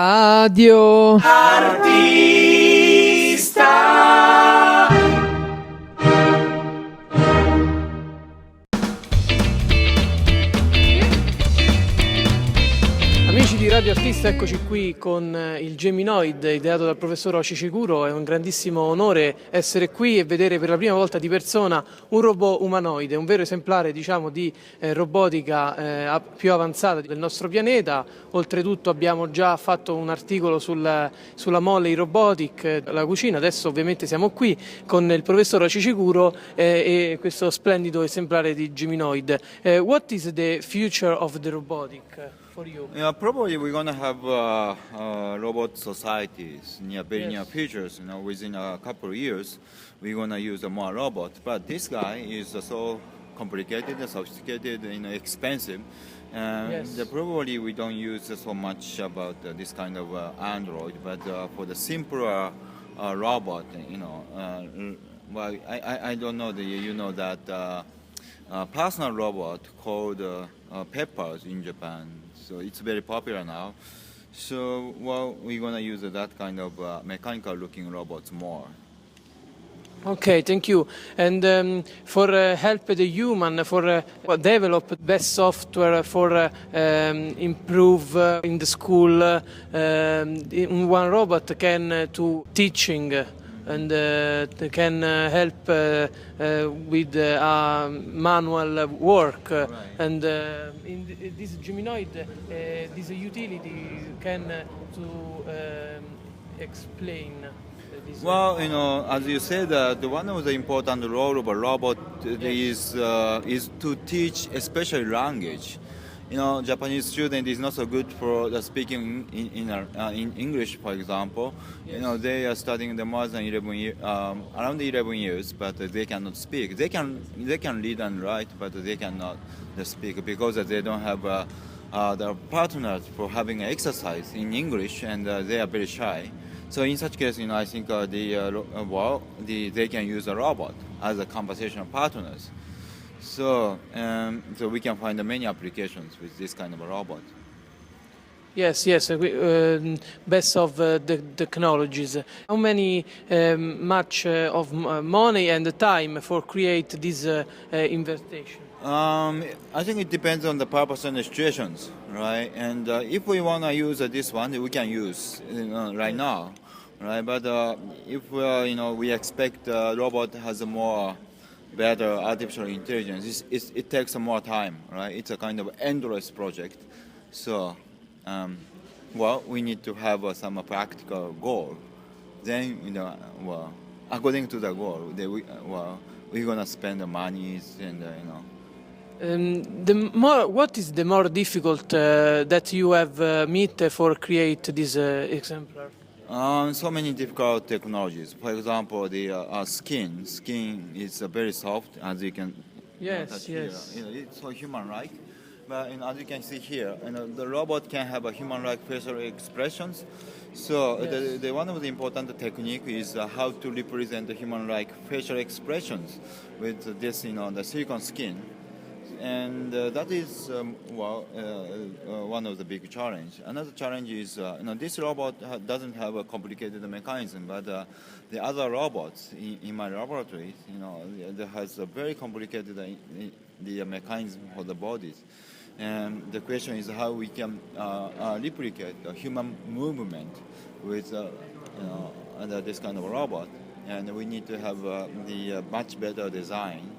Radio Artista. Amici di Radio Artista, eccoci qui con il Geminoid ideato dal professor Hiroshi Ishiguro. È un grandissimo onore essere qui e vedere per la prima volta di persona un robot umanoide, un vero esemplare di robotica più avanzata del nostro pianeta. Oltretutto abbiamo già fatto un articolo sulla Molley Robotic, la cucina. Adesso ovviamente siamo qui con il professor Hiroshi Ishiguro e questo splendido esemplare di Geminoid. What is the future of the robotic? For you. Yeah, probably we're gonna have robot societies very near futures. Within a couple of years, we're gonna use more robot. But this guy is so complicated, sophisticated, expensive. Probably we don't use so much about this kind of Android. But for the simpler robot, well, I don't know. You know that personal robot called Peppers in Japan. So it's very popular now. So, well, we're going to use that kind of mechanical-looking robots more. Okay, thank you. And for help the human, for develop best software for improve in the school, one robot can to teaching and can help with manual work. Right. And in this Geminoid, this utility can to explain. Well, as you said, one of the important role of a robot is to teach, especially language. Japanese student is not so good for the speaking in English, for example. Yes. They are studying the more than 11 around 11 years, but they cannot speak. They can read and write, but they cannot speak because they don't have the partners for having exercise in English, and they are very shy. So in such case, I think they can use a robot as a conversational partners. So we can find many applications with this kind of a robot. Yes, best of the technologies. How many much of money and time for create this invitation? I think it depends on the purpose and the situations, right? And if we want to use this one, we can use right now, right? But if we expect the robot has a more better artificial intelligence, it takes more time, right? It's a kind of endless project. So, we need to have some practical goal. Then, according to the goal, we're gonna spend the money and what is the more difficult that you have met for create this exemplar? So many difficult technologies. For example, the skin. Skin is very soft, as you can touch here. It's so human-like. But as you can see here, the robot can have a human-like facial expressions. So one of the important technique is how to represent the human-like facial expressions with this, the silicone skin. And that is one of the big challenge. Another challenge is this robot doesn't have a complicated mechanism, but the other robots in my laboratory, that has a very complicated the mechanism for the bodies. And the question is how we can replicate the human movement with under this kind of robot, and we need to have the much better design.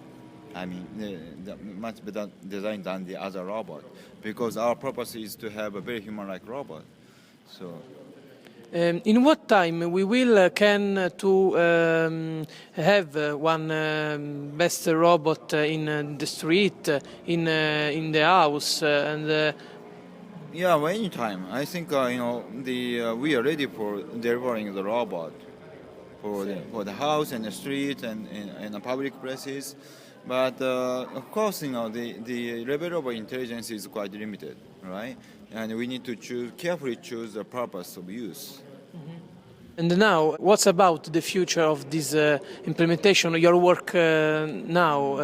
I mean, the much better design than the other robot, because our purpose is to have a very human-like robot. So, in what time we will can to have one best robot in the street, in the house, and anytime. I think we are ready for delivering the robot for the house and the street and the public places. But of course, the level of intelligence is quite limited, right? And we need to carefully choose the purpose of use. And now, what's about the future of this implementation, your work now?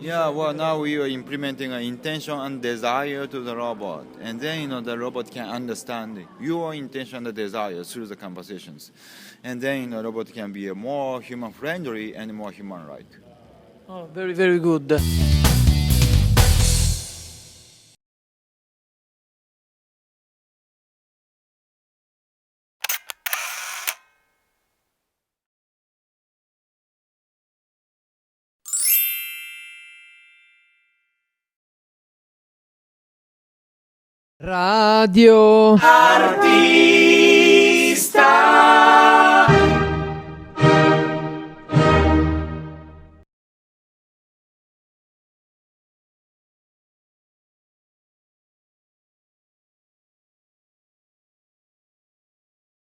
Yeah, well, now we are implementing an intention and desire to the robot, and then the robot can understand your intention and desire through the conversations, and then the robot can be more human friendly and more human-like. Oh, very, very good. Radio Artista.